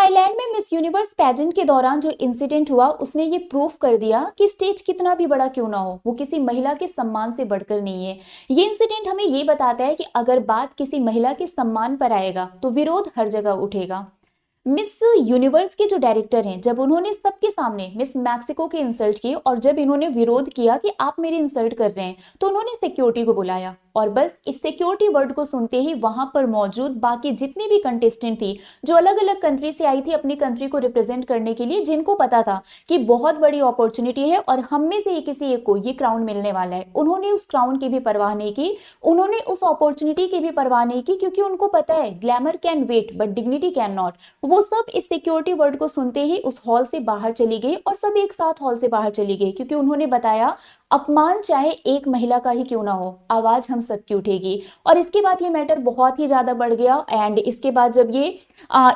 Thailand में miss universe pageant के दौरान जो इंसिडेंट हुआ उसने ये प्रूव कर दिया कि स्टेज कितना भी बड़ा क्यों ना हो, वो किसी महिला के सम्मान से बढ़कर नहीं है। ये इंसिडेंट हमें ये बताता है कि अगर बात किसी महिला के सम्मान पर आएगा तो विरोध हर जगह उठेगा। मिस यूनिवर्स के जो डायरेक्टर हैं, जब उन्होंने सबके सामने मिस मैक्सिको की इंसल्ट की और जब इन्होंने विरोध किया कि आप मेरी इंसल्ट कर रहे हैं, तो उन्होंने सिक्योरिटी को बुलाया और बस इस सिक्योरिटी वर्ड को सुनते ही वहां पर मौजूद बाकी जितनी भी कंटेस्टेंट थी, जो अलग अलग कंट्री से आई थी अपनी कंट्री को रिप्रेजेंट करने के लिए, जिनको पता था कि बहुत बड़ी अपॉर्चुनिटी है और हम में से ही किसी एक को ये क्राउन मिलने वाला है, उन्होंने उस क्राउन की भी परवाह नहीं की, उन्होंने उस अपॉर्चुनिटी की भी परवाह नहीं की, क्योंकि उनको पता है glamour can wait but dignity can not. वो सब इस सिक्योरिटी वर्ड को सुनते ही उस हॉल से बाहर चली गई और सब एक साथ हॉल से बाहर चली गई, क्योंकि उन्होंने बताया अपमान चाहे एक महिला का ही क्यों ना हो, आवाज हम सबकी उठेगी। और इसके बाद ये मैटर बहुत ही ज्यादा बढ़ गया एंड इसके बाद जब ये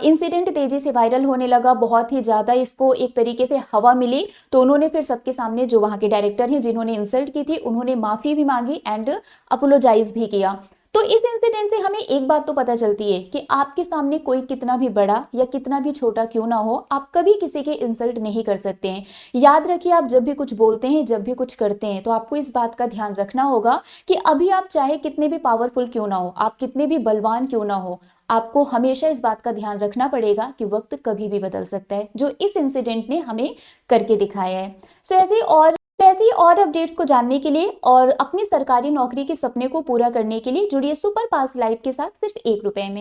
इंसिडेंट तेजी से वायरल होने लगा, बहुत ही ज्यादा इसको एक तरीके से हवा मिली, तो उन्होंने फिर सबके सामने जो वहां के डायरेक्टर हैं जिन्होंने इंसल्ट की थी, उन्होंने माफी भी मांगी एंड अपोलोजाइज भी किया। तो इस इंसिडेंट से हमें एक बात तो पता चलती है कि आपके सामने कोई कितना भी बड़ा या कितना भी छोटा क्यों ना हो, आप कभी किसी के इंसल्ट नहीं कर सकते हैं। याद रखिए, आप जब भी कुछ बोलते हैं, जब भी कुछ करते हैं, तो आपको इस बात का ध्यान रखना होगा कि अभी आप चाहे कितने भी पावरफुल क्यों ना हो, आप कितने भी बलवान क्यों ना हो, आपको हमेशा इस बात का ध्यान रखना पड़ेगा कि वक्त कभी भी बदल सकता है, जो इस इंसिडेंट ने हमें करके दिखाया है। ऐसे ही और अपडेट्स को जानने के लिए और अपनी सरकारी नौकरी के सपने को पूरा करने के लिए जुड़िए सुपर फास्ट लाइव के साथ सिर्फ ₹1 में।